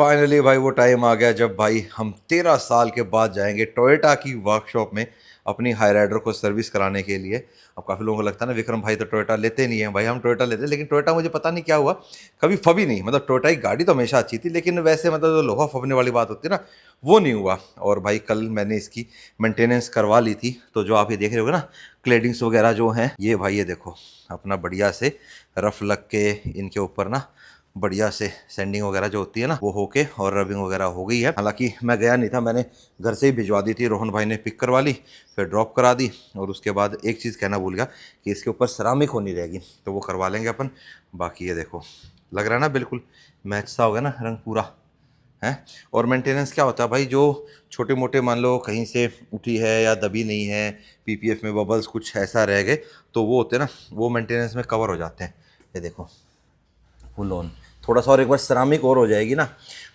Finally भाई वो time आ गया जब भाई हम 13 साल के बाद जाएंगे टोयोटा की वर्कशॉप में अपनी हाईराइडर को सर्विस कराने के लिए। अब काफ़ी लोगों को लगता है ना विक्रम भाई तो टोयोटा लेते नहीं है। भाई हम टोयोटा लेते हैं, लेकिन टोयोटा मुझे पता नहीं क्या हुआ, कभी फबी नहीं। मतलब टोयोटा की गाड़ी तो हमेशा अच्छी थी, लेकिन वैसे मतलब जो लोहा फबने वाली बात होती है ना, वो नहीं हुआ। और भाई कल मैंने इसकी मेंटेनेंस करवा ली थी, तो जो आप ये देख रहे होगे ना क्लेडिंग्स वगैरह जो हैं, ये भाई ये देखो अपना बढ़िया से रफ लग के इनके ऊपर ना बढ़िया से सैंडिंग वगैरह जो होती है ना वो होके और रबिंग वगैरह हो गई है। हालांकि मैं गया नहीं था, मैंने घर से ही भिजवा दी थी, रोहन भाई ने पिक करवा ली, फिर ड्रॉप करा दी। और उसके बाद एक चीज़ कहना भूल गया कि इसके ऊपर सेरामिक होनी रहेगी, तो वो करवा लेंगे अपन। बाकी ये देखो लग रहा है ना बिल्कुल मैच सा हो गया ना रंग पूरा है। और मेंटेनेंस क्या होता है भाई, जो छोटे मोटे मान लो कहीं से उठी है या दबी नहीं है, पीपीएफ में बबल्स कुछ ऐसा रह गए, तो वो होते हैं ना, वो मेंटेनेंस में कवर हो जाते हैं। ये देखो फुल ऑन थोड़ा सा और एक बार सेरामिक और हो जाएगी ना।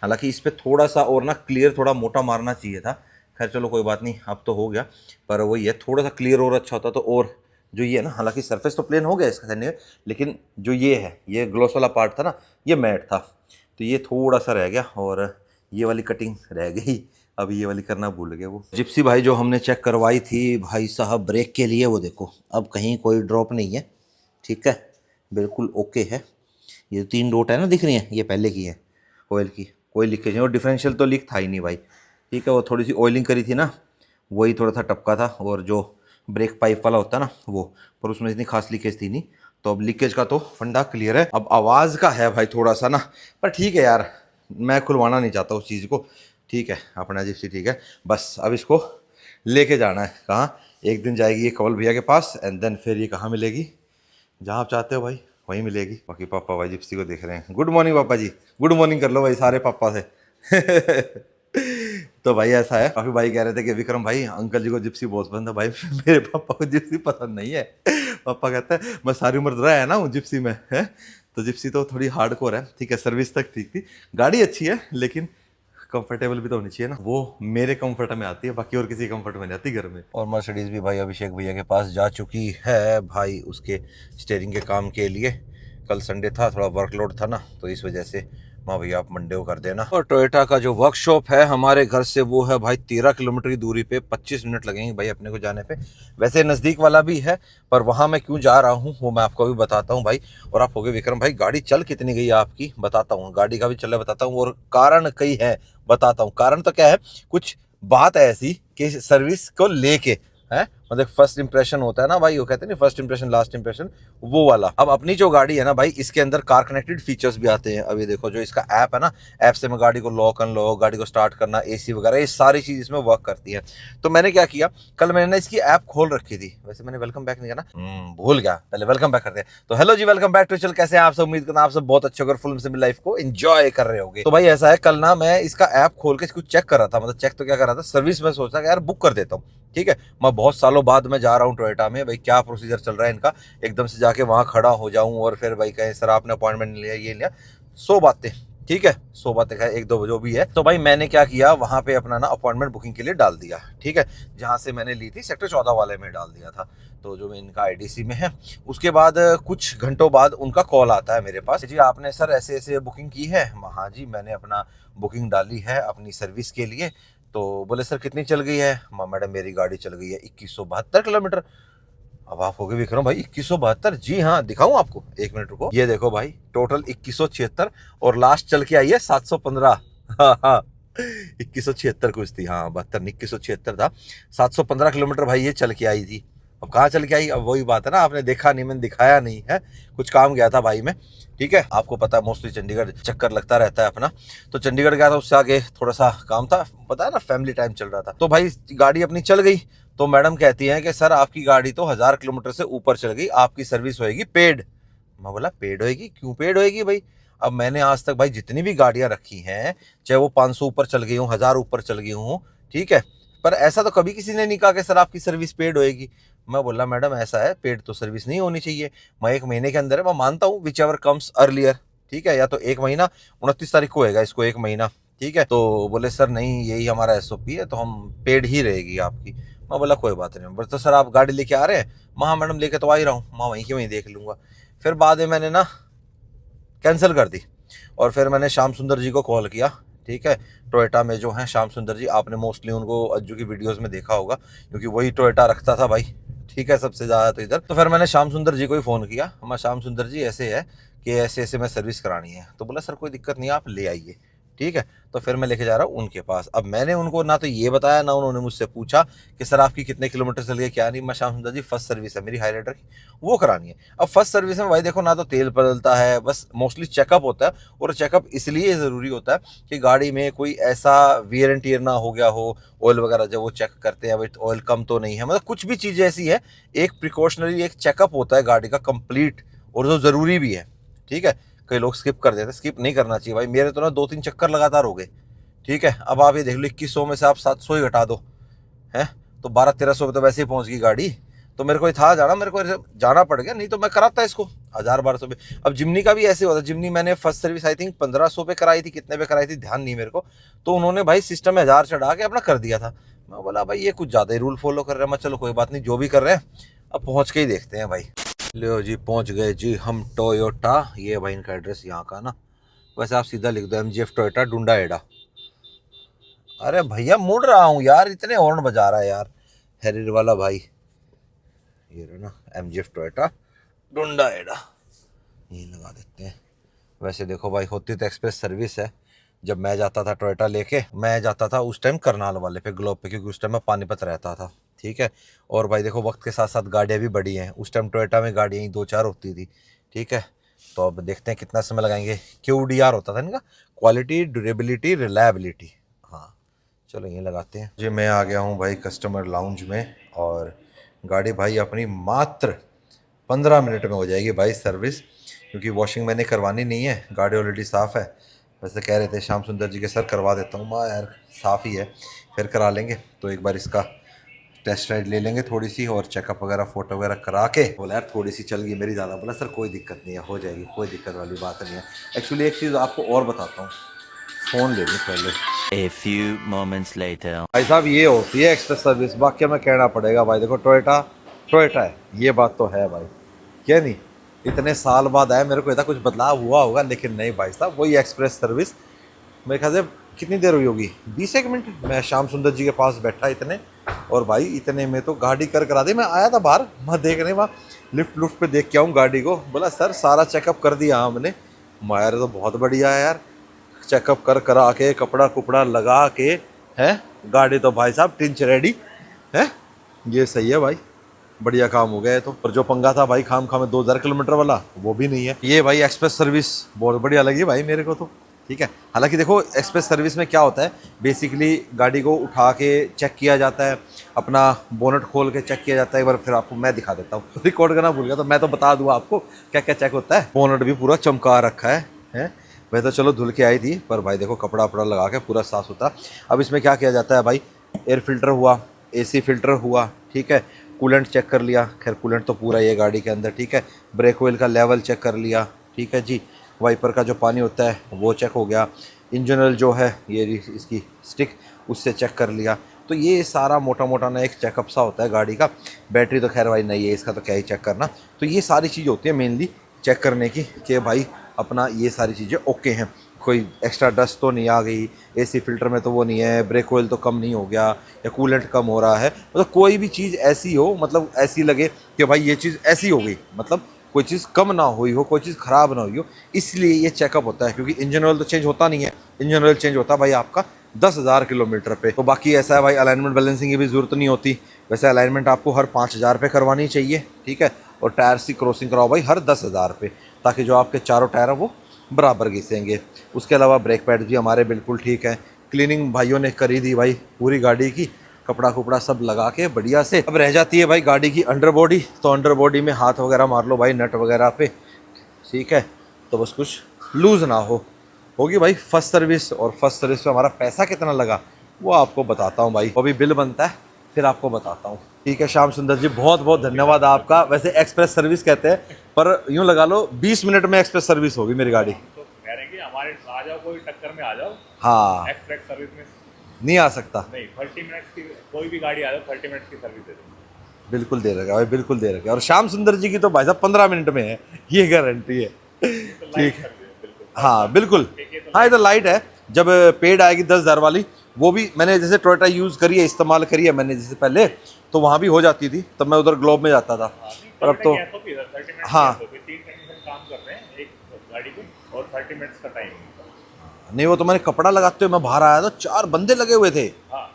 हालांकि इस पर थोड़ा सा और ना क्लियर थोड़ा मोटा मारना चाहिए था, खैर चलो कोई बात नहीं, अब तो हो गया। पर वही है थोड़ा सा क्लियर और अच्छा होता तो। और जो ये है ना, हालांकि सरफेस तो प्लेन हो गया इसका करने में, लेकिन जो ये है ये ग्लॉस वाला पार्ट था ना, ये मैट था, तो ये थोड़ा सा रह गया और ये वाली कटिंग रह गई। अब ये वाली करना भूल गए। वो जिप्सी भाई जो हमने चेक करवाई थी भाई साहब ब्रेक के लिए, वो देखो अब कहीं कोई ड्रॉप नहीं है, ठीक है बिल्कुल ओके है। ये 3 डॉट है ना दिख रही है, ये पहले की है ऑयल की, कोई लीकेज नहीं। और डिफरेंशियल तो लीक था ही नहीं भाई, ठीक है। वो थोड़ी सी ऑयलिंग करी थी ना, वही थोड़ा सा टपका था, और जो ब्रेक पाइप वाला होता है ना वो, पर उसमें इतनी खास लीकेज थी नहीं। तो अब लीकेज का तो फंडा क्लियर है। अब आवाज़ का है भाई थोड़ा सा ना, पर ठीक है यार, मैं खुलवाना नहीं चाहता उस चीज़ को, ठीक है अपना जिप्सी ठीक है। बस अब इसको लेके जाना है कहाँ, एक दिन जाएगी ये कंवल भैया के पास, एंड देन फिर ये कहाँ मिलेगी, जहाँ आप चाहते हो भाई वहीं मिलेगी। बाकी पापा भाई जिप्सी को देख रहे हैं। गुड मॉर्निंग पापा जी, गुड मॉर्निंग कर लो भाई सारे पापा से। तो भाई ऐसा है, काफी भाई कह रहे थे कि विक्रम भाई अंकल जी को जिप्सी बहुत पसंद है। भाई मेरे पापा को जिप्सी पसंद नहीं है। पापा कहता है मैं सारी उम्र रहा है ना हूँ जिप्सी में है, तो जिप्सी तो थोड़ी हार्डकोर है, ठीक है सर्विस तक ठीक थी, गाड़ी अच्छी है, लेकिन कंफर्टेबल भी तो होनी चाहिए ना। वो मेरे कंफर्ट में आती है, बाकी और किसी कंफर्ट में नहीं आती घर में। और मर्सिडीज भी भाई अभिषेक भैया के पास जा चुकी है भाई उसके स्टीयरिंग के काम के लिए। कल संडे था, थोड़ा वर्कलोड था ना, तो इस वजह से माँ भैया आप मंडे को कर देना। और टोयोटा का जो वर्कशॉप है हमारे घर से वो है भाई 13 किलोमीटर की दूरी पे, 25 मिनट लगेंगे भाई अपने को जाने पे। वैसे नज़दीक वाला भी है, पर वहाँ मैं क्यों जा रहा हूँ वो मैं आपको अभी बताता हूँ भाई। और आप होगे विक्रम भाई गाड़ी चल कितनी गई आपकी, बताता हूँ, गाड़ी का भी चल बताता हूँ, और कारण कई है बताता हूँ। कारण तो क्या है, कुछ बात है ऐसी कि सर्विस को लेके है, मतलब फर्स्ट इंप्रेशन होता है ना भाई, वो कहते हैं ना फर्स्ट इंप्रेशन लास्ट इंप्रेशन, वो वाला। अब अपनी जो गाड़ी है ना भाई, इसके अंदर कार कनेक्टेड फीचर्स भी आते हैं। अभी देखो जो इसका ऐप है ना, ऐप से मैं गाड़ी को लॉक अनलॉक, गाड़ी को स्टार्ट करना, एसी वगैरह, ये सारी चीज इसमें वर्क करती है। तो मैंने क्या किया, कल मैंने ना इसकी ऐप खोल रखी थी, वैसे मैंने वेलकम बैक नहीं करना, भूल गया, पहले वेलकम बैक करते हैं। तो हेलो जी, वेलकम बैक टू चल, कैसे हैं आप सब, उम्मीद करना आप सब बहुत अच्छे होकर फुल से लाइफ को एंजॉय कर रहे होंगे। तो भाई ऐसा है, कल ना मैं इसका ऐप खोल के इसको चेक कर रहा था, मतलब चेक तो क्या कर रहा था, सर्विस में सोचा कि यार बुक कर देता हूँ, ठीक है। मैं बहुत सालों बाद मैं जा रहा हूँ टोयोटा में, भाई क्या प्रोसीजर चल रहा है इनका, एकदम से जाके वहां खड़ा हो जाऊं और फिर भाई कहें सर आपने अपॉइंटमेंट लिया ये लिया, 100 बातें, ठीक है 100 बातें कहें, एक दो जो भी है। तो भाई मैंने क्या किया, वहां पे अपना ना अपॉइंटमेंट बुकिंग के लिए डाल दिया, ठीक है, जहां से मैंने ली थी सेक्टर 14 वाले में डाल दिया था, तो जो इनका आईडीसी में है। उसके बाद कुछ घंटों बाद उनका कॉल आता है मेरे पास, जी आपने सर ऐसे ऐसे बुकिंग की है। हाँ जी मैंने अपना बुकिंग डाली है अपनी सर्विस के लिए। तो बोले सर कितनी चल गई है, मैडम मेरी गाड़ी चल गई है 2172 किलोमीटर। अब आप हो गए विक्रम भाई 2172, जी हाँ दिखाऊं आपको, एक मिनट रुको, ये देखो भाई टोटल 2176, और लास्ट चल के आई है 715। हाँ हाँ 2176 कुछ थी, हाँ 72 2176 था, 715 किलोमीटर भाई ये चल के आई थी। अब कहाँ चल के आई, अब वही बात है ना, आपने देखा नहीं, मैंने दिखाया नहीं है, कुछ काम गया था भाई मैं, ठीक है। आपको पता है मोस्टली चंडीगढ़ चक्कर लगता रहता है अपना, तो चंडीगढ़ गया था, उससे आगे थोड़ा सा काम था, पता है ना फैमिली टाइम चल रहा था। तो भाई गाड़ी अपनी चल गई, तो मैडम कहती हैं कि सर आपकी गाड़ी तो 1000 किलोमीटर से ऊपर चल गई, आपकी सर्विस होएगी पेड। मैं बोला पेड होएगी, क्यों पेड होएगी भाई। अब मैंने आज तक भाई जितनी भी गाड़ियां रखी हैं, चाहे वो 500 ऊपर चल गई हूँ, 1000 ऊपर चल गई हूँ, ठीक है, पर ऐसा तो कभी किसी ने नहीं कहा कि सर आपकी सर्विस पेड होएगी। मैं बोला मैडम ऐसा है, पेड तो सर्विस नहीं होनी चाहिए, मैं 1 महीने के अंदर है, मैं मानता हूँ विच एवर कम्स अर्लियर, ठीक है, या तो 1 महीना 29 तारीख को होएगा इसको 1 महीना, ठीक है। तो बोले सर नहीं यही हमारा एसओपी है, तो हम पेड ही रहेगी आपकी। मैं बोला कोई बात नहीं, बोले तो सर आप गाड़ी लेके आ रहे हैं, हाँ मैडम लेके तो आ ही रहा हूँ, मैं वहीं की वहीं देख लूंगा। फिर बाद में मैंने ना कैंसिल कर दी, और फिर मैंने श्याम सुंदर जी को कॉल किया, ठीक है। टोयोटा में जो है श्याम सुंदर जी, आपने मोस्टली उनको अज्जू की वीडियोस में देखा होगा, क्योंकि वही टोयोटा रखता था भाई, ठीक है, सबसे ज़्यादा तो इधर। तो फिर मैंने श्याम सुंदर जी को ही फ़ोन किया, हमारा श्याम सुंदर जी ऐसे है कि ऐसे ऐसे मैं सर्विस करानी है। तो बोला सर कोई दिक्कत नहीं है, आप ले आइए, ठीक है। तो फिर मैं लेके जा रहा हूँ उनके पास। अब मैंने उनको ना तो ये बताया, ना उन्होंने मुझसे पूछा कि सर आपकी कितने किलोमीटर चल गए क्या नहीं। मैं श्याम सुंदर जी फर्स्ट सर्विस है मेरी हाईराइडर की, वो करानी है। अब फर्स्ट सर्विस में भाई देखो, ना तो तेल बदलता है, बस मोस्टली चेकअप होता है। और चेकअप इसलिए ज़रूरी होता है कि गाड़ी में कोई ऐसा वियर एंड टियर ना हो गया हो। ऑयल वगैरह जब वो चेक करते हैं, भाई ऑयल कम तो नहीं है, मतलब कुछ भी चीज़ ऐसी है, एक प्रिकॉशनरी एक चेकअप होता है गाड़ी का कंप्लीट, और जो ज़रूरी भी है, ठीक है। कई लोग स्किप कर देते हैं, स्किप नहीं करना चाहिए भाई। मेरे तो ना 2-3 चक्कर लगातार हो गए, ठीक है। अब आप ये देख लो, 2100 में से आप 700 ही घटा दो, हैं, तो 1200-1300 तो वैसे ही पहुंच गई गाड़ी। तो मेरे को था जाना, मेरे को जाना पड़ गया, नहीं तो मैं कराता इसको 1000-1200 पे। अब जिमनी का भी ऐसे होता है, जिमनी मैंने फर्स्ट सर्विस आई थिंक 1500 पे कराई थी, कितने पे कराई थी ध्यान नहीं मेरे को। तो उन्होंने भाई सिस्टम में 1000 चढ़ा के अपना कर दिया था। मैं बोला भाई ये कुछ ज़्यादा ही रूल फॉलो कर रहे हैं। मैं चलो कोई बात नहीं, जो भी कर रहे हैं अब पहुँच के ही देखते हैं भाई। लो जी पहुँच गए जी हम टोयोटा। ये भाई इनका एड्रेस यहाँ का ना, वैसे आप सीधा लिख दो MGF टोयोटा डुंडा एडा। अरे भैया मुड़ रहा हूँ यार, इतने हॉर्न बजा रहा है यार हैरियर वाला भाई। ये रहा ना MGF टोयोटा डुंडा एडा, ये लगा देते हैं। वैसे देखो भाई, होती तो एक्सप्रेस सर्विस है। जब मैं जाता था टोयोटा लेके, मैं जाता था उस टाइम करनाल वाले पे, ग्लोब पे, क्योंकि उस टाइम मैं पानीपत रहता था, ठीक है। और भाई देखो वक्त के साथ साथ गाड़ियाँ भी बढ़ी हैं। उस टाइम टोयोटा में गाड़ियाँ ही 2-4 होती थी, ठीक है। तो अब देखते हैं कितना समय लगाएंगे। QDR होता था इनका, क्वालिटी ड्यूरेबिलिटी रिलायबिलिटी। हाँ चलो ये लगाते हैं जी। मैं आ गया हूँ भाई कस्टमर लाउंज में, और गाड़ी भाई अपनी मात्र 15 मिनट में हो जाएगी भाई सर्विस, क्योंकि वॉशिंग मैंने करवानी नहीं है, गाड़ी ऑलरेडी साफ़ है। वैसे कह रहे थे श्याम सुंदर जी के सर करवा देता हूँ, माँ यार साफ़ ही है, फिर करा लेंगे। तो एक बार इसका टेस्ट राइड ले लेंगे थोड़ी सी, और चेकअप वगैरह फ़ोटो वगैरह करा के। बोला यार थोड़ी सी चल गई मेरी ज़्यादा, बोला सर कोई दिक्कत नहीं है, हो जाएगी, कोई दिक्कत वाली बात नहीं है। एक्चुअली एक चीज़ आपको और बताता हूँ, फ़ोन ले लूँ पहले। A few moments later. भाई साहब ये होती है एक्सप्रेस सर्विस, बाकी में कहना पड़ेगा भाई। देखो टोयोटा टोयोटा है, ये बात तो है भाई, क्या नहीं। इतने साल बाद आया, मेरे को इतना कुछ बदलाव हुआ होगा, लेकिन नहीं भाई साहब वही एक्सप्रेस सर्विस। मेरे ख्याल से कितनी देर हुई होगी, 20 मिनट। मैं श्याम सुंदर जी के पास बैठा इतने, और भाई इतने में तो गाड़ी कर करा दी। मैं आया था बाहर, मैं देखने वहाँ लिफ्ट लुफ्ट पे देख के आऊँ गाड़ी को। बोला सर सारा चेकअप कर दिया हमने। मायर तो बहुत बढ़िया है यार, चेकअप कर करा के कपड़ा कुपड़ा लगा के है, गाड़ी तो भाई साहब टिंच रेडी है। ये सही है भाई, बढ़िया काम हो गया है। तो पर जो पंगा था भाई खाम खा में 2000 किलोमीटर वाला, वो भी नहीं है। ये भाई एक्सप्रेस सर्विस बहुत बढ़िया लगी भाई मेरे को तो, ठीक है। हालांकि देखो एक्सप्रेस सर्विस में क्या होता है, बेसिकली गाड़ी को उठा के चेक किया जाता है, अपना बोनट खोल के चेक किया जाता है। एक बार फिर आपको मैं दिखा देता हूँ, रिकॉर्ड करना भूल गया तो मैं तो बता दूँ आपको क्या क्या चेक होता है। बोनट भी पूरा चमका रखा है। वैसे तो चलो धुल के आई थी, पर भाई देखो कपड़ा वपड़ा लगा के पूरा साफ सुथरा। अब इसमें क्या किया जाता है भाई, एयर फिल्टर हुआ, AC फिल्टर हुआ, ठीक है। कूलेंट चेक कर लिया, खैर कूलेंट तो पूरा ये गाड़ी के अंदर, ठीक है। ब्रेक ऑयल का लेवल चेक कर लिया, ठीक है जी। वाइपर का जो पानी होता है वो चेक हो गया। इंजन ऑयल जो है ये इसकी स्टिक, उससे चेक कर लिया। तो ये सारा मोटा मोटा ना एक चेकअप सा होता है गाड़ी का। बैटरी तो खैर भाई नहीं है, इसका तो क्या ही चेक करना। तो ये सारी चीज़ होती है मेनली चेक करने की, कि भाई अपना ये सारी चीज़ें ओके हैं, कोई एक्स्ट्रा डस्ट तो नहीं आ गई, AC फिल्टर में तो वो नहीं है, ब्रेक ऑयल तो कम नहीं हो गया, या कूलेंट कम हो रहा है, मतलब कोई भी चीज़ ऐसी हो, मतलब ऐसी लगे कि भाई ये चीज़ ऐसी हो गई, मतलब कोई चीज़ कम ना हुई हो, कोई चीज़ ख़राब ना हुई हो, इसलिए ये चेकअप होता है। क्योंकि इंजन ऑयल तो चेंज होता नहीं है, इंजन ऑयल चेंज होता है भाई आपका 10,000 किलोमीटर पे। तो बाकी ऐसा है भाई, अलाइनमेंट बैलेंसिंग की भी ज़रूरत नहीं होती। वैसे अलाइनमेंट आपको हर 5,000 पे करवानी चाहिए, ठीक है। और टायर की क्रॉसिंग कराओ भाई हर 10,000 पे, ताकि जो आपके चारों टायर हैं वो बराबर घिसेंगे। उसके अलावा ब्रेक पैड भी हमारे बिल्कुल ठीक है। क्लीनिंग भाइयों ने करी दी भाई पूरी गाड़ी की, कपड़ा कुपड़ा सब लगा के बढ़िया से। अब रह जाती है भाई गाड़ी की अंडर बॉडी, तो अंडर बॉडी में हाथ वगैरह मार लो भाई नट वगैरह पे, ठीक है। तो बस कुछ लूज़ ना होगी भाई फर्स्ट सर्विस। और फर्स्ट सर्विस पे हमारा पैसा कितना लगा वो आपको बताता हूँ भाई, अभी बिल बनता है फिर आपको बताता हूँ, ठीक है। श्याम सुंदर जी बहुत बहुत धन्यवाद आपका। वैसे एक्सप्रेस सर्विस कहते हैं, पर यूँ लगा लो 20 मिनट में एक्सप्रेस सर्विस होगी मेरी गाड़ी। तो कह रहे हैं कि हमारे आ जाओ, कोई टक्कर में आ जाओ। हाँ एक्सप्रेस सर्विस में नहीं आ सकता, नहीं, 30 मिनट्स की कोई भी गाड़ी आ जाओ, 30 मिनट्स की सर्विस दे दो। बिल्कुल दे रखा भाई, बिल्कुल दे रखा। और श्याम सुंदर जी की तो भाई साहब 15 मिनट में है, ये गारंटी है, तो ठीक लाइट है। सर्विस है बिल्कुल। हाँ बिल्कुल, देखिए तो हाँ ये तो लाइट है। जब पेड आएगी 10,000 वाली, वो भी मैंने जैसे टोयोटा यूज़ करी है, इस्तेमाल करी है मैंने जैसे पहले, तो वहाँ भी हो जाती थी, तब मैं उधर ग्लोब में जाता था। पर अब तो 30 मिनट हाँ। 3 टेक्नीशियन काम कर रहे हैं एक गाड़ी पे और 30 मिनट्स का टाइम है। नहीं, वो तो मैंने कपड़ा लगाते हुए मैं बाहर आया था, 4 बंदे लगे हुए थे। हाँ,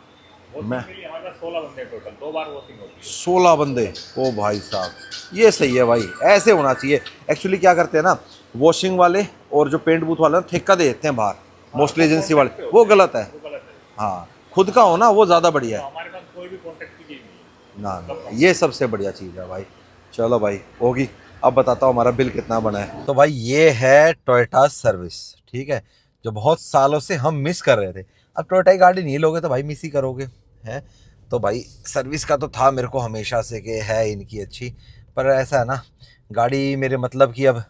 वॉशिंग के लिए हमारे पास 16 बंदे टोटल, 2 बार वॉशिंग होती है। 16 बंदे, ओ भाई साहब, ये सही है भाई, ऐसे होना चाहिए। एक्चुअली क्या करते हैं ना, वॉशिंग वाले और जो पेंट बूथ वाले ना, ठेका दे देते हैं बाहर, मोस्टली एजेंसी वाले, वो गलत है। वो गलत है। हाँ, खुद का हो ना वो ज़्यादा बढ़िया तो है। हमारे पास कोई भी कॉन्टेक्ट की चीज़ नहीं है। ना, ये सबसे बढ़िया चीज़ है भाई। चलो भाई, होगी। अब बताता हूँ हमारा बिल कितना बना है। तो भाई ये है टोयोटा सर्विस, ठीक है, जो बहुत सालों से हम मिस कर रहे थे। अब टोयोटा की गाड़ी नहीं लोगे तो भाई मिस ही करोगे, हैं। तो भाई सर्विस का तो था मेरे को हमेशा से कि है इनकी अच्छी, पर ऐसा है ना, गाड़ी मेरे मतलब की अब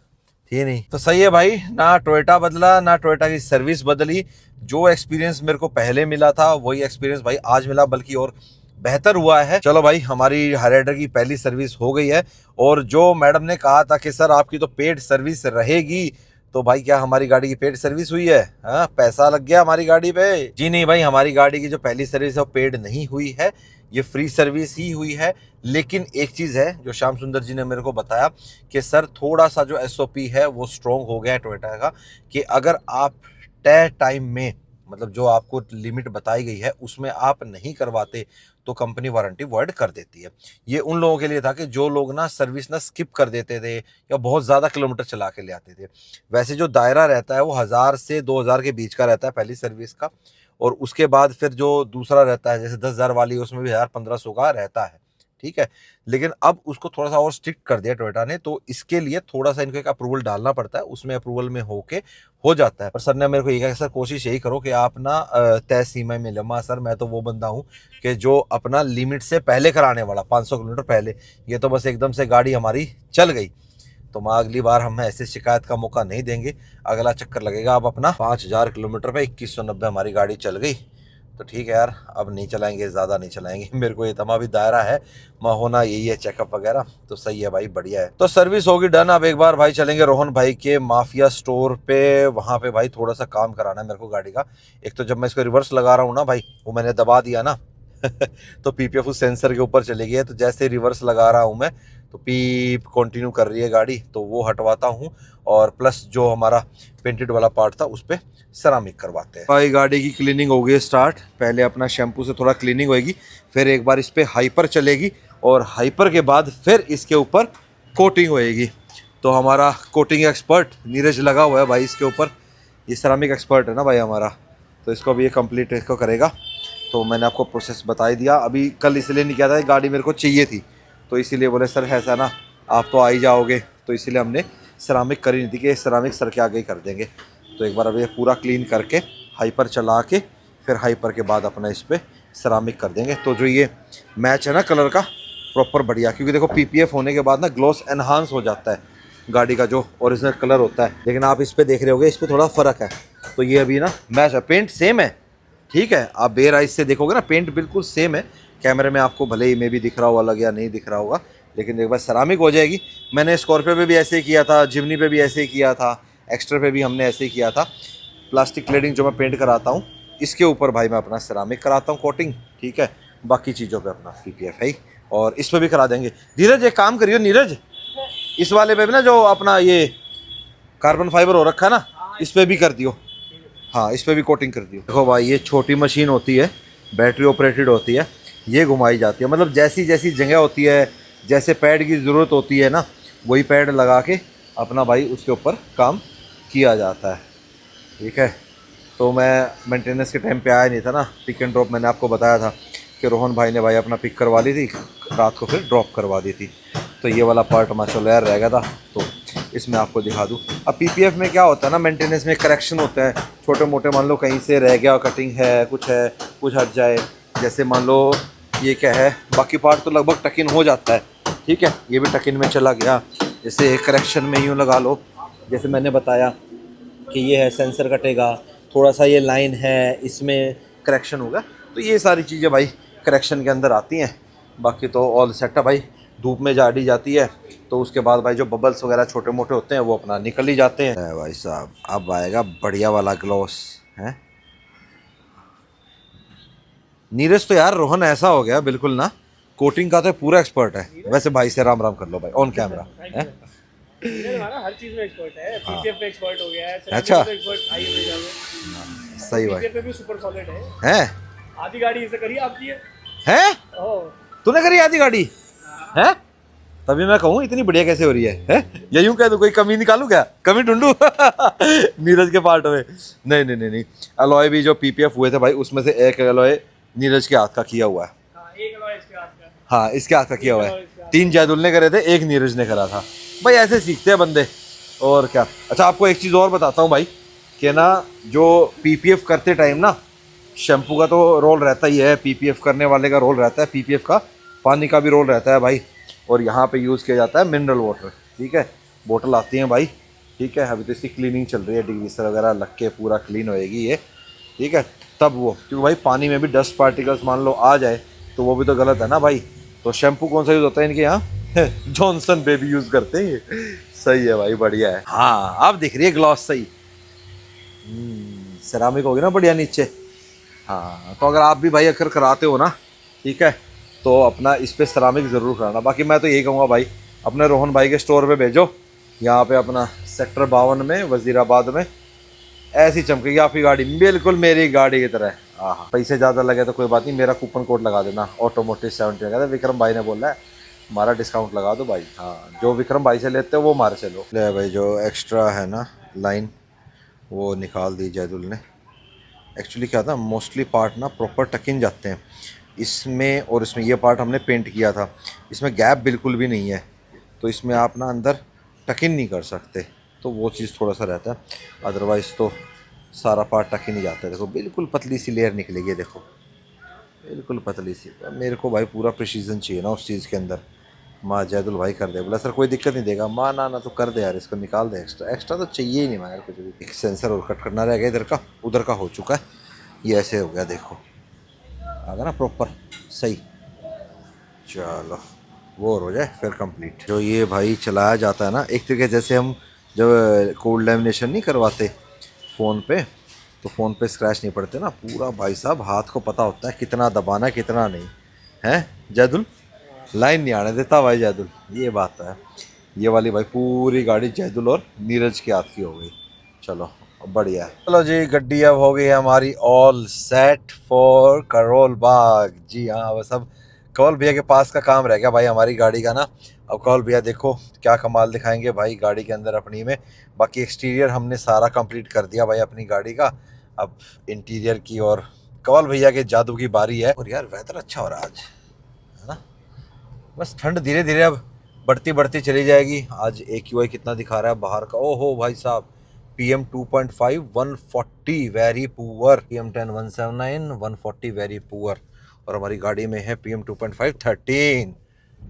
थी नहीं। तो सही है भाई, ना टोयोटा बदला ना टोयोटा की सर्विस बदली। जो एक्सपीरियंस मेरे को पहले मिला था वही एक्सपीरियंस भाई आज मिला, बल्कि और बेहतर हुआ है। चलो भाई, हमारी हाईराइडर की पहली सर्विस हो गई है। और जो मैडम ने कहा था कि सर आपकी तो पेड सर्विस रहेगी, तो भाई क्या हमारी गाड़ी की पेड सर्विस हुई है? हाँ, पैसा लग गया हमारी गाड़ी पे? जी नहीं भाई, हमारी गाड़ी की जो पहली सर्विस है वो पेड नहीं हुई है, ये फ्री सर्विस ही हुई है। लेकिन एक चीज़ है जो श्याम सुंदर जी ने मेरे को बताया कि सर थोड़ा सा जो एसओपी है वो स्ट्रॉन्ग हो गया है टोयोटा का, कि अगर आप तय टाइम में, मतलब जो आपको लिमिट बताई गई है उसमें आप नहीं करवाते तो कंपनी वारंटी वॉइड कर देती है। ये उन लोगों के लिए था कि जो लोग ना सर्विस ना स्किप कर देते थे या बहुत ज़्यादा किलोमीटर चला के ले आते थे। वैसे जो दायरा रहता है वो 1000 से 2000 के बीच का रहता है पहली सर्विस का, और उसके बाद फिर जो दूसरा रहता है जैसे 10,000 वाली, उसमें भी 1000-1500 का रहता है, ठीक है। लेकिन अब उसको थोड़ा सा और स्ट्रिक्ट कर दिया टोयोटा ने, तो इसके लिए थोड़ा सा इनको एक अप्रूवल डालना पड़ता है, उसमें अप्रूवल में होके हो जाता है। पर सर ने मेरे को ये कहा, सर कोशिश यही करो कि आप ना तय सीमा में लम्हा। सर मैं तो वो बंदा हूँ कि जो अपना लिमिट से पहले कराने वाला, 500 किलोमीटर पहले। ये तो बस एकदम से गाड़ी हमारी चल गई, तो मैं अगली बार हम ऐसे शिकायत का मौका नहीं देंगे। अगला चक्कर लगेगा अब अपना 5000 किलोमीटर पे 2190 हमारी गाड़ी चल गई, तो ठीक है यार, अब नहीं चलाएंगे, ज़्यादा नहीं चलाएंगे। मेरे को इतना भी दायरा है, मैं होना यही है चेकअप वगैरह, तो सही है भाई, बढ़िया है। तो सर्विस होगी डन। अब एक बार भाई चलेंगे रोहन भाई के माफिया स्टोर पे, वहाँ पे भाई थोड़ा सा काम कराना है मेरे को गाड़ी का। एक तो जब मैं इसको रिवर्स लगा रहा हूँ ना भाई, वो मैंने दबा दिया ना तो पीपीएफ उस सेंसर के ऊपर चली गई है, तो जैसे रिवर्स लगा रहा हूँ मैं तो पीप कंटिन्यू कर रही है गाड़ी, तो वो हटवाता हूँ। और प्लस जो हमारा पेंटेड वाला पार्ट था उस पर सेरामिक करवाते हैं। भाई गाड़ी की क्लीनिंग हो गई स्टार्ट। पहले अपना शैम्पू से थोड़ा क्लीनिंग होएगी, फिर एक बार इस पर हाइपर चलेगी, और हाइपर के बाद फिर इसके ऊपर कोटिंग होएगी। तो हमारा कोटिंग एक्सपर्ट नीरज लगा हुआ है भाई इसके ऊपर, ये सेरामिक एक्सपर्ट है ना भाई हमारा, तो इसको अभी ये कंप्लीट इसको करेगा। तो मैंने आपको प्रोसेस बता ही दिया। अभी कल इसलिए नहीं किया था, गाड़ी मेरे को चाहिए थी, तो इसीलिए बोले सर ऐसा ना आप तो आ ही जाओगे, तो इसीलिए हमने सेरामिक करी नहीं थी कि सेरामिक सर के आगे ही कर देंगे। तो एक बार अभी पूरा क्लीन करके हाइपर चला के फिर हाइपर के बाद अपना इस पर सेरामिक कर देंगे। तो जो ये मैच है ना कलर का प्रॉपर बढ़िया, क्योंकि देखो पीपीएफ होने के बाद ना ग्लॉस एनहांस हो जाता है गाड़ी का जो ओरिजिनल कलर होता है। लेकिन आप इस पर देख रहे होगे इस पर थोड़ा फ़र्क है, तो ये अभी ना मैच है, पेंट सेम है, ठीक है। आप बेयर आइज से देखोगे ना पेंट बिल्कुल सेम है, कैमरे में आपको भले ही में भी दिख रहा हो अलग या नहीं दिख रहा होगा, लेकिन एक बार सेरामिक हो जाएगी। मैंने स्कॉर्पियो पे भी ऐसे ही किया था, जिमनी पे भी ऐसे ही किया था, एक्स्ट्रा पे भी हमने ऐसे ही किया था। प्लास्टिक क्लेडिंग जो मैं पेंट कराता हूँ इसके ऊपर भाई मैं अपना सेरामिक कराता हूँ कोटिंग, ठीक है। बाकी चीज़ों पे अपना पीपीएफ है, और इस पर भी करा देंगे। नीरज एक काम करियो, नीरज इस वाले पे भी ना जो अपना ये कार्बन फाइबर हो रखा है ना, इस पर भी कर दियो। हाँ, इस पर भी कोटिंग कर दियो। देखो भाई ये छोटी मशीन होती है, बैटरी ऑपरेटेड होती है, ये घुमाई जाती है, मतलब जैसी जैसी जगह होती है, जैसे पैड की ज़रूरत होती है ना, वही पैड लगा के अपना भाई उसके ऊपर काम किया जाता है, ठीक है। तो मैं मेंटेनेंस के टाइम पे आया नहीं था ना, पिक एंड ड्रॉप मैंने आपको बताया था कि रोहन भाई ने भाई अपना पिक करवा ली थी, रात को फिर ड्रॉप करवा दी थी। तो ये वाला पार्ट माशाल्लाह यार रह गया था, तो इसमें आपको दिखा दूँ। अब पीपीएफ में क्या होता है ना, मेंटेनेंस में करेक्शन होता है, छोटे मोटे, मान लो कहीं से रह गया, कटिंग है, कुछ हट जाए, जैसे मान लो ये क्या है, बाकी पार्ट तो लगभग टकिन हो जाता है, ठीक है। ये भी टकिन में चला गया, जैसे करेक्शन में यूँ लगा लो, जैसे मैंने बताया कि ये है सेंसर कटेगा, थोड़ा सा ये लाइन है इसमें करेक्शन होगा, तो ये सारी चीज़ें भाई करेक्शन के अंदर आती हैं। बाकी तो ऑल सेट है भाई, धूप में जाड़ी जाती है तो उसके बाद भाई जो बबल्स वगैरह छोटे मोटे होते हैं वो अपना निकल ही जाते हैं। भाई साहब अब आएगा बढ़िया वाला ग्लॉस है, नीरज तो यार रोहन ऐसा हो गया बिल्कुल ना, कोटिंग का तो पूरा एक्सपर्ट है। वैसे भाई से राम राम कर लो भाई ऑन कैमरा है। नीरज हमारा हर चीज में एक्सपर्ट है, पीपीएफ पे एक्सपर्ट हो गया है, अच्छा। तो एक्सपर्ट आई हुई है, सही भाई पीपीएफ पे भी सुपर सॉलिड है। है आधी गाड़ी इसे करी आपकी है। हैं? ओह तूने करी आधी गाड़ी है? तभी मैं कहूँ इतनी बढ़िया कैसे हो रही है? या यूं कह दो कोई कमी निकालू क्या, कमी ढूंढू नीरज के पार्ट में? नहीं नहीं नहीं नहीं, अलॉय भी जो पीपीएफ हुए थे भाई उसमें से एक अलॉय नीरज के हाथ का किया हुआ है। हाँ, एक अलॉय इसके हाथ का। हाँ इसके हाथ का किया हुआ अलॉय है। इसके हाथ 3 जैदुल ने करे थे, 1 नीरज ने करा था। भाई ऐसे सीखते हैं बंदे और क्या। अच्छा आपको एक चीज़ और बताता हूँ भाई कि ना, जो पीपीएफ करते टाइम ना, शैम्पू का तो रोल रहता ही है, पीपीएफ करने वाले का रोल रहता है, पीपीएफ का पानी का भी रोल रहता है भाई। और यहाँ पे यूज़ किया जाता है मिनरल वाटर, ठीक है। बोतल आती है भाई, ठीक है। अभी तो इसकी क्लीनिंग चल रही है, डिग्रीसर वगैरह लग के पूरा क्लीन होएगी ये, ठीक है। तब वो, क्योंकि भाई पानी में भी डस्ट पार्टिकल्स मान लो आ जाए तो वो भी तो गलत है ना भाई। तो शैम्पू कौन सा यूज़ होता है इनके यहाँ? जॉनसन बेबी यूज़ करते हैं ये। सही है भाई, बढ़िया है। हाँ अब दिख रही है ग्लॉस सही, सेरामिक होगी ना बढ़िया नीचे। हाँ तो अगर आप भी भाई अगर कराते हो ना, ठीक है, तो अपना इस पे सेरामिक ज़रूर कराना। बाकी मैं तो यही कहूँगा भाई, अपने रोहन भाई के स्टोर पे भेजो, यहाँ पे अपना सेक्टर 52 में वजीराबाद में। ऐसी चमकेगी आपकी गाड़ी, बिल्कुल मेरी गाड़ी की तरह। हाँ पैसे ज़्यादा लगे तो कोई बात नहीं, मेरा कूपन कोड लगा देना ऑटोमोटिव 70 लगा था, विक्रम भाई ने बोला है हमारा डिस्काउंट लगा दो भाई। हाँ जो विक्रम भाई से लेते हो वो हमारे से लो। ले भाई जो एक्स्ट्रा है ना लाइन वो निकाल दी जैदुल ने। एक्चुअली क्या था, मोस्टली पार्ट ना प्रॉपर टकिन जाते हैं इसमें, और इसमें ये पार्ट हमने पेंट किया था, इसमें गैप बिल्कुल भी नहीं है, तो इसमें आप ना अंदर टकिन नहीं कर सकते, तो वो चीज़ थोड़ा सा रहता है। अदरवाइज़ तो सारा पार्ट टकिन ही जाता है। देखो बिल्कुल पतली सी लेयर निकलेगी, देखो बिल्कुल पतली सी। मेरे को भाई पूरा प्रिसीजन चाहिए ना उस चीज़ के अंदर। माँ जैदुल भाई कर दे, बोला सर कोई दिक्कत नहीं देगा। माँ ना तो कर दे यार, इसको निकाल दे, एक्स्ट्रा एक्स्ट्रा तो चाहिए ही नहीं यार कुछ भी। एक सेंसर और कट करना रह गया इधर का, उधर का हो चुका है, ये ऐसे हो गया, देखो आ गया ना प्रॉपर सही। चलो वो हो जाए फिर कंप्लीट। जो ये भाई चलाया जाता है ना एक तरीके, जैसे हम जब कोल्ड लैमिनेशन नहीं करवाते फ़ोन पे, तो फ़ोन पे स्क्रैच नहीं पड़ते ना, पूरा भाई साहब हाथ को पता होता है कितना दबाना है कितना नहीं है। जैदुल लाइन नहीं आने देता भाई जैदुल, ये बात है। ये वाली भाई पूरी गाड़ी जैदुल और नीरज के हाथ की हो गई। चलो बढ़िया है। चलो जी गड्डी अब हो गई है हमारी all set for Karol Bagh. जी हाँ बस अब कवल भैया के पास का काम रह गया भाई हमारी गाड़ी का ना। अब कवल भैया देखो क्या कमाल दिखाएंगे भाई गाड़ी के अंदर अपनी में। बाकी एक्सटीरियर हमने सारा कंप्लीट कर दिया भाई अपनी गाड़ी का, अब इंटीरियर की और कवल भैया के जादू की बारी है। और यार वेदर अच्छा हो रहा है आज, है ना। बस ठंड धीरे धीरे अब बढ़ती बढ़ती चली जाएगी। आज AQI कितना दिखा रहा है बाहर का, ओहो भाई साहब, PM 2.5 140 very poor, PM10 179 140 very poor. और हमारी गाड़ी में है PM 2.5 13।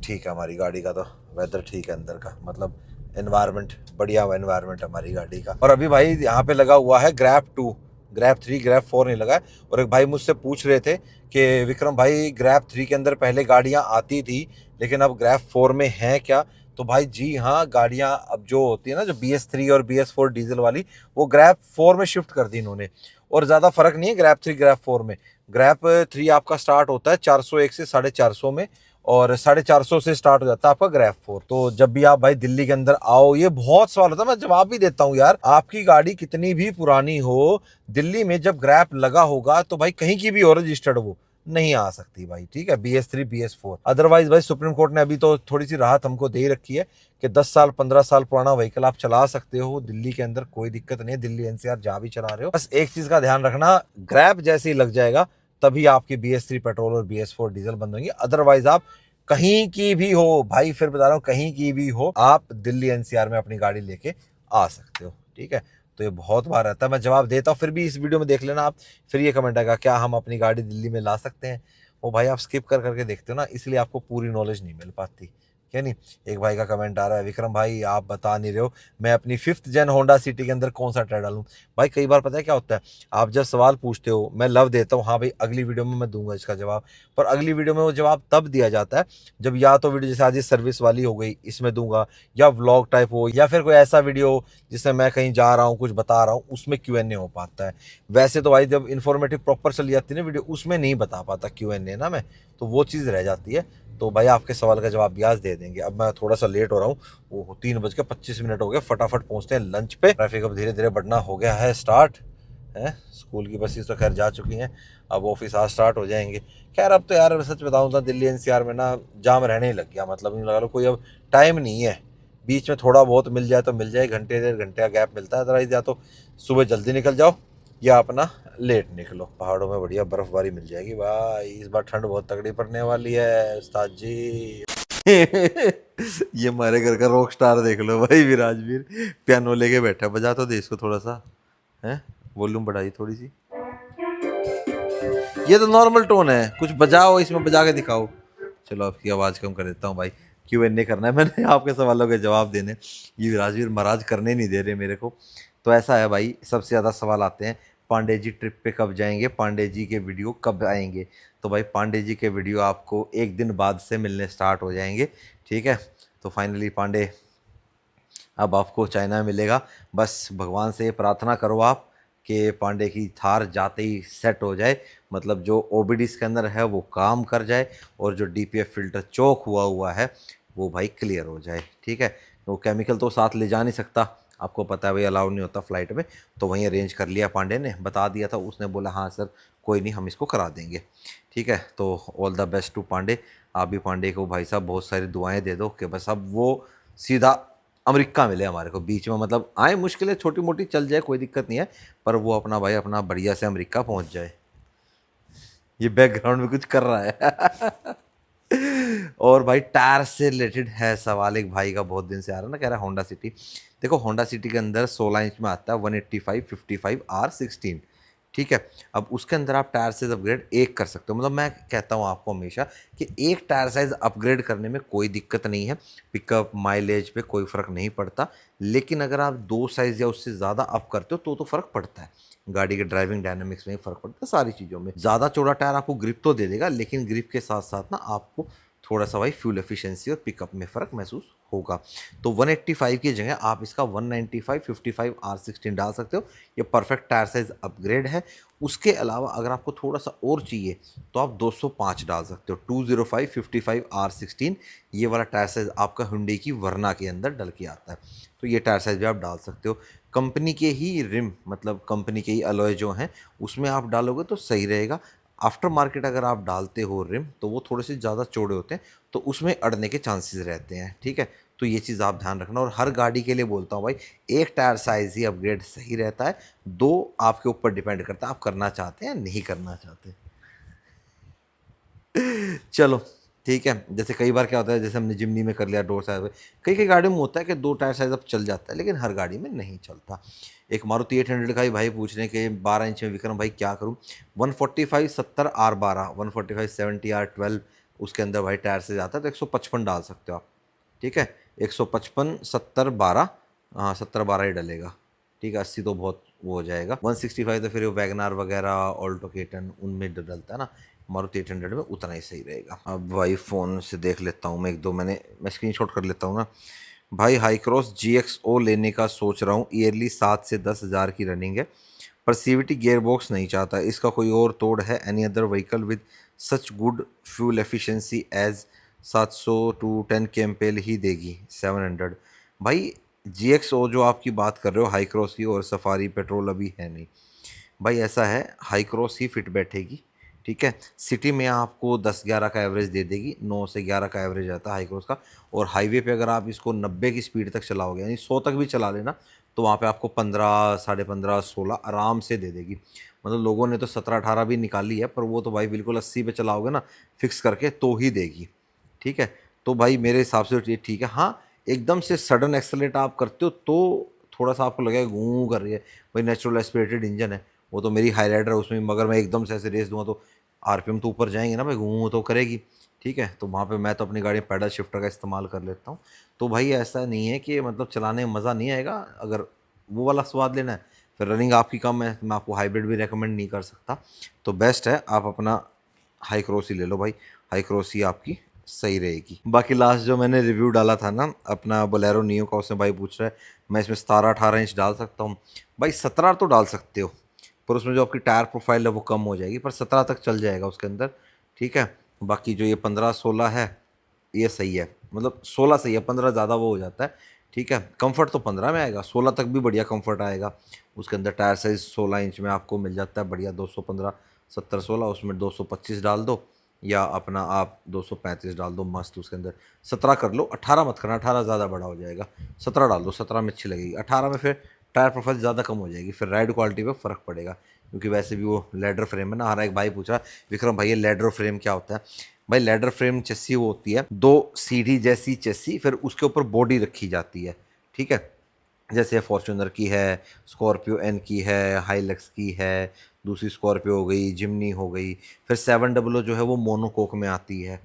ठीक है हमारी गाड़ी का तो वेदर ठीक है अंदर का, मतलब एनवायरनमेंट बढ़िया हुआ एनवायरनमेंट हमारी गाड़ी का। और अभी भाई यहाँ पे लगा हुआ है ग्रैब 2, ग्रैब 3 ग्रैब 4 नहीं लगा है। और एक भाई मुझसे पूछ रहे थे कि विक्रम भाई ग्रैब 3 के अंदर पहले गाड़ियाँ आती थी लेकिन अब ग्रैब 4 में हैं क्या? तो भाई जी हाँ, गाड़ियाँ अब जो होती है ना जो BS3 और BS4 डीजल वाली, वो ग्रैब 4 में शिफ्ट कर दी इन्होंने। और ज़्यादा फर्क नहीं है ग्रैब 3 ग्रैब 4 में। ग्रैब 3 आपका स्टार्ट होता है 401 से 450 में, और 450 से स्टार्ट हो जाता है आपका ग्रैब 4। तो जब भी आप भाई दिल्ली के अंदर आओ, ये बहुत सवाल होता है, मैं जवाब भी देता हूँ यार, आपकी गाड़ी कितनी भी पुरानी हो, दिल्ली में जब ग्रैब लगा होगा तो भाई कहीं की भी हो रजिस्टर्ड वो नहीं आ सकती भाई, ठीक है, BS3 BS4। अदरवाइज भाई सुप्रीम कोर्ट ने अभी तो थोड़ी सी राहत हमको दे रखी है कि 10 साल 15 साल पुराना व्हीकल आप चला सकते हो दिल्ली के अंदर, कोई दिक्कत नहीं है। दिल्ली NCR जहाँ भी चला रहे हो, बस एक चीज का ध्यान रखना, ग्रैब जैसे ही लग जाएगा तभी आपकी BS3 पेट्रोल और BS4 डीजल बंद होंगी। अदरवाइज आप कहीं की भी हो भाई, फिर बता रहा हूँ कहीं की भी हो, आप दिल्ली NCR में अपनी गाड़ी लेके आ सकते हो, ठीक है। तो ये बहुत बार रहता है, मैं जवाब देता हूँ, फिर भी इस वीडियो में देख लेना आप, फिर ये कमेंट आएगा क्या हम अपनी गाड़ी दिल्ली में ला सकते हैं? वो भाई आप स्किप कर करके देखते हो ना, इसलिए आपको पूरी नॉलेज नहीं मिल पाती क्या नहीं। एक भाई का कमेंट आ रहा है, विक्रम भाई आप बता नहीं रहे हो मैं अपनी 5th जेन होंडा सिटी के अंदर कौन सा टायर डालूं। भाई कई बार पता है क्या होता है, आप जब सवाल पूछते हो मैं लव देता हूँ, हाँ भाई अगली वीडियो में मैं दूंगा इसका जवाब, पर अगली वीडियो में वो जवाब तब दिया जाता है जब या तो वीडियो जैसे आज ये सर्विस वाली हो गई इसमें दूंगा, या व्लॉग टाइप हो, या फिर कोई ऐसा वीडियो जिसमें मैं कहीं जा रहा हूँ कुछ बता रहा हूँ उसमें Q&A हो पाता है। वैसे तो भाई जब इन्फॉर्मेटिव प्रॉपर चली जाती है ना वीडियो, उसमें नहीं बता पाता Q&A ना मैं, तो वो चीज़ रह जाती है। तो भाई आपके सवाल का जवाब भी आज दे देंगे। अब मैं थोड़ा सा लेट हो रहा हूँ, वो 3:25 हो गए, फटाफट पहुंचते हैं लंच पे। ट्रैफिक अब धीरे धीरे बढ़ना हो गया है स्टार्ट है, स्कूल की बसेस तो खैर जा चुकी हैं, अब ऑफिस आज स्टार्ट हो जाएंगे। खैर अब तो यार सच बताऊं तो दिल्ली NCR में ना जाम रहने ही लग गया, मतलब यूँ लगा लो कोई अब टाइम नहीं है, बीच में थोड़ा बहुत मिल जाए तो मिल जाए, घंटे 1.5 घंटे का गैप मिलता है अदरवाइज या तो सुबह जल्दी निकल जाओ या अपना लेट निकलो। पहाड़ों में बढ़िया बर्फबारी मिल जाएगी भाई, इस बार ठंड बहुत तगड़ी पड़ने वाली है उस्ताद जी। ये हमारे घर का रॉक स्टार देख लो भाई, विराजवीर पियानो लेके बैठा है। बजा तो दे इसको थोड़ा सा, है वॉल्यूम बढ़ाई थोड़ी सी। ये तो नॉर्मल टोन है, कुछ बजाओ इसमें, बजा के दिखाओ। चलो आपकी आवाज़ कम कर देता हूँ भाई, Q&A करना है मैंने, आपके सवालों के जवाब देने। ये विराजवीर महाराज करने नहीं दे रहे मेरे को। तो ऐसा है भाई, सबसे ज़्यादा सवाल आते हैं पांडे जी ट्रिप पे कब जाएंगे, पांडे जी के वीडियो कब आएंगे। तो भाई पांडे जी के वीडियो आपको एक दिन बाद से मिलने स्टार्ट हो जाएंगे, ठीक है। तो फाइनली पांडे अब आपको चाइना मिलेगा। बस भगवान से प्रार्थना करो आप कि पांडे की थार जाते ही सेट हो जाए, मतलब जो OBD के अंदर है वो काम कर जाए, और जो DPF फिल्टर चौक हुआ है वो भाई क्लियर हो जाए, ठीक है। वो केमिकल तो साथ ले जा नहीं सकता, आपको पता है भाई अलाउ नहीं होता फ़्लाइट में, तो वहीं अरेंज कर लिया पांडे ने, बता दिया था, उसने बोला हाँ सर कोई नहीं हम इसको करा देंगे, ठीक है। तो all the best to Pandey. आप भी पांडे को भाई साहब बहुत सारी दुआएं दे दो कि बस अब वो सीधा अमेरिका मिले हमारे को बीच में, मतलब आए मुश्किलें छोटी मोटी चल जाए कोई दिक्कत नहीं है, पर वो अपना भाई अपना बढ़िया से अमेरिका पहुंच जाए। ये बैकग्राउंड में कुछ कर रहा है। और भाई टायर से रिलेटेड है सवाल, एक भाई का बहुत दिन से आ रहा है ना, कह रहा है होंडा सिटी। देखो होंडा सिटी के अंदर 16 इंच में आता है 185 55 R16, ठीक है। अब उसके अंदर आप टायर साइज अपग्रेड एक कर सकते हो, मतलब मैं कहता हूँ आपको हमेशा कि एक टायर साइज अपग्रेड करने में कोई दिक्कत नहीं है, पिकअप माइलेज पे कोई फ़र्क नहीं पड़ता। लेकिन अगर आप 2 साइज़ या उससे ज़्यादा अप करते हो तो फ़र्क पड़ता है, गाड़ी के ड्राइविंग डायनामिक्स में फ़र्क पड़ता है, सारी चीज़ों में। ज़्यादा चौड़ा टायर आपको ग्रिप तो दे देगा, लेकिन ग्रिप के साथ साथ ना आपको थोड़ा सा भाई फ्यूल एफिशिएंसी और पिकअप में फ़र्क महसूस होगा। तो 185 की जगह आप इसका 195 55 R16 डाल सकते हो, ये परफेक्ट टायर साइज अपग्रेड है। उसके अलावा अगर आपको थोड़ा सा और चाहिए तो आप 205 डाल सकते हो, 205 55 R16, ये वाला टायर साइज आपका हुंडई की वरना के अंदर डल के आता है, तो ये टायर साइज भी आप डाल सकते हो। कंपनी के ही रिम, मतलब कंपनी के ही अलॉय जो हैं उसमें आप डालोगे तो सही रहेगा। आफ्टर मार्केट अगर आप डालते हो रिम तो वो थोड़े से ज़्यादा चौड़े होते हैं, तो उसमें अड़ने के चांसेस रहते हैं, ठीक है। तो ये चीज़ आप ध्यान रखना, और हर गाड़ी के लिए बोलता हूँ भाई एक टायर साइज़ ही अपग्रेड सही रहता है, 2 आपके ऊपर डिपेंड करता है आप करना चाहते हैं या नहीं करना चाहते। चलो ठीक है, जैसे कई बार क्या होता है, जैसे हमने जिमनी में कर लिया डोर साइज, कई कई गाड़ियों में होता है कि 2 टायर साइज अब चल जाता है, लेकिन हर गाड़ी में नहीं चलता। एक मारुति 800 का ही भाई पूछ रहे हैं कि 12 इंच में विक्रम भाई क्या करूं, 145 70 R12 145 70 R12 उसके अंदर भाई टायर से जाता है, तो 155 डाल सकते हो आप, ठीक है। 155 70 12, हाँ 70 12 ही डलेगा, ठीक है। 80 तो बहुत वो हो जाएगा। 165 तो फिर वैगनार वगैरह ऑल्टो केटन उनमें डलता है ना, मारुति 800 में उतना ही सही रहेगा। अब भाई फ़ोन से देख लेता हूँ मैं, एक दो मैं स्क्रीनशॉट कर लेता हूँ ना। भाई हाई क्रॉस GXO लेने का सोच रहा हूँ, ईयरली 7 से 10 हज़ार की रनिंग है, पर CVT गियर बॉक्स नहीं चाहता, इसका कोई और तोड़ है? Any other vehicle with such good fuel efficiency as 700 to 10 kmpl ही देगी 700। भाई GXO जो आपकी बात कर रहे हो हाई क्रॉस की, और सफारी पेट्रोल अभी है नहीं भाई, ऐसा है हाई क्रॉस ही फिट बैठेगी, ठीक है। सिटी में आपको 10-11 का एवरेज दे देगी, 9 से 11 का एवरेज आता है हाई क्रॉस का, और हाईवे पे अगर आप इसको 90 की स्पीड तक चलाओगे, यानी 100 तक भी चला लेना, तो वहाँ पे आपको 15 15.5 16 आराम से दे देगी। मतलब लोगों ने तो 17-18 भी निकाली है, पर वो तो भाई बिल्कुल 80 पे चलाओगे ना फिक्स करके तो ही देगी, ठीक है। तो भाई मेरे हिसाब से ये ठीक है। हाँ एकदम से सडन एक्सेलेरेट आप करते हो तो थोड़ा सा आपको लगेगा गूं कर रही है, भाई नेचुरल एस्पिरेटेड इंजन है, वो तो मेरी हाईलाइटर है उसमें, मगर मैं एकदम से ऐसे रेस दूंगा तो RPM तो ऊपर जाएंगे ना भाई, गूं तो करेगी। ठीक है। तो वहाँ पे मैं तो अपनी गाड़ी में पैडल शिफ्टर का इस्तेमाल कर लेता हूँ। तो भाई ऐसा नहीं है कि मतलब चलाने में मज़ा नहीं आएगा, अगर वो वाला स्वाद लेना है फिर रनिंग आपकी कम है, मैं आपको हाइब्रिड भी रेकमेंड नहीं कर सकता। तो बेस्ट है आप अपना हाई क्रॉस ही ले लो भाई, हाई क्रॉस ही आपकी सही रहेगी। बाकी लास्ट जो मैंने रिव्यू डाला था ना अपना बोलेरो नियो का, उसमें भाई पूछ रहा है मैं इसमें 17-18 इंच डाल सकता हूँ। भाई 17 तो डाल सकते हो, पर उसमें जो आपकी टायर प्रोफाइल है वो कम हो जाएगी, पर 17 तक चल जाएगा उसके अंदर, ठीक है। बाकी जो ये 15-16 है ये सही है, मतलब 16 सही है, 15 ज़्यादा वो हो जाता है, ठीक है। कंफर्ट तो 15 में आएगा, 16 तक भी बढ़िया कंफर्ट आएगा। उसके अंदर टायर साइज 16 इंच में आपको मिल जाता है बढ़िया, 215 70-16, उसमें 225 डाल दो या अपना आप 235 डाल दो, मस्त। उसके अंदर 17 कर लो, 18 मत करना, 18 ज़्यादा बड़ा हो जाएगा, 17 डाल दो, 17 में अच्छी लगेगी। 18 में फिर टायर प्रोफाइल ज़्यादा कम हो जाएगी, फिर राइड क्वालिटी पे फ़र्क पड़ेगा, क्योंकि वैसे भी वो लेडर फ्रेम है ना। हमारा एक भाई पूछा विक्रम भाई ये लेडर फ्रेम क्या होता है। भाई लेडर फ्रेम चेसी वो होती है 2 सीढ़ी जैसी चेसी, फिर उसके ऊपर बॉडी रखी जाती है, ठीक है। जैसे फॉर्च्यूनर की है, स्कॉर्पियो एन की है, हाईलक्स की है, दूसरी स्कॉर्पियो हो गई, जिमनी हो गई, फिर 700 जो है वो मोनोकोक में आती है,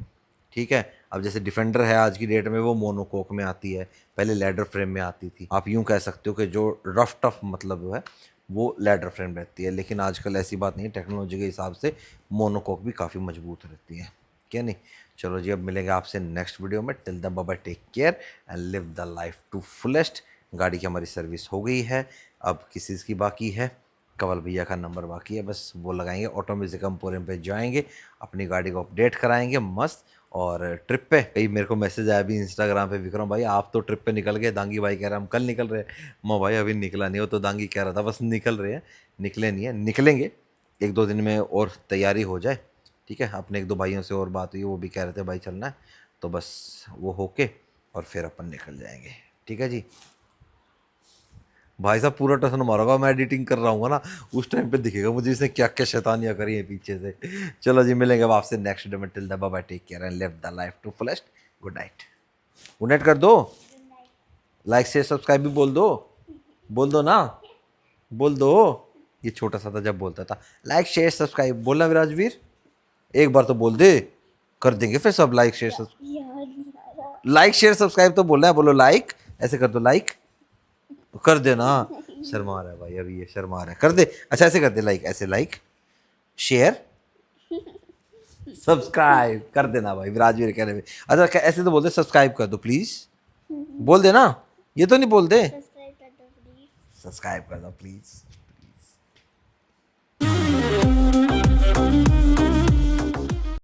ठीक है। अब जैसे डिफेंडर है आज की डेट में वो मोनोकोक में आती है, पहले लेडर फ्रेम में आती थी। आप यूँ कह सकते हो कि जो रफ टफ मतलब है वो लेडर फ्रेम रहती है, लेकिन आजकल ऐसी बात नहीं है, टेक्नोलॉजी के हिसाब से मोनोकोक भी काफ़ी मजबूत रहती है, क्या नहीं। चलो जी, अब मिलेंगे आपसे नेक्स्ट वीडियो में। Till the bye, take care and live the life to fullest. गाड़ी की हमारी सर्विस हो गई है, अब किस चीज़ की बाकी है, कंवल भैया का नंबर बाकी है, बस वो लगाएंगे, ऑटो म्यूजिक एम्पोरियम पे जाएंगे, अपनी गाड़ी को अपडेट कराएंगे मस्त। और ट्रिप पे कहीं मेरे को मैसेज आया भी इंस्टाग्राम पे, विक्रम भाई आप तो ट्रिप पे निकल गए, दांगी भाई कह रहा है हम कल निकल रहे हैं। मैं भाई अभी निकला नहीं हो, तो दांगी कह रहा था बस निकल रहे हैं, निकले नहीं है, निकलेंगे 1-2 दिन में और तैयारी हो जाए, ठीक है। अपने 1-2 भाइयों से और बात हुई, वो भी कह रहे थे भाई चलना है, तो बस वो होके और फिर अपन निकल जाएंगे, ठीक है जी। भाई साहब पूरा टर्न मारोगा, मैं एडिटिंग कर रहा हूँ ना, उस टाइम पे दिखेगा मुझे इसने क्या क्या शैतानियाँ करी हैं पीछे से। चलो जी, मिलेंगे अब आपसे नेक्स्ट वीडियो में। Till the bye, take care and live the life to fullest. Good night. Good night कर दो, लाइक शेयर सब्सक्राइब भी बोल दो, बोल दो ना, बोल दो। ये छोटा सा था जब बोलता था लाइक शेयर सब्सक्राइब, बोलना विराजवीर, एक बार तो बोल दे, कर देंगे फिर सब like share subscribe. Like share subscribe तो बोलना है, बोलो लाइक, ऐसे कर दो लाइक, कर देना। शर्मा रहा है भाई, अभी ये शर्मा रहा है, कर दे। अच्छा ऐसे कर दे, लाइक, ऐसे लाइक शेयर सब्सक्राइब कर देना भाई, विराजवीर कहने में। अच्छा ऐसे तो बोल दे सब्सक्राइब कर दो प्लीज, बोल देना, ये तो नहीं बोल दे, सब्सक्राइब कर दो प्लीज।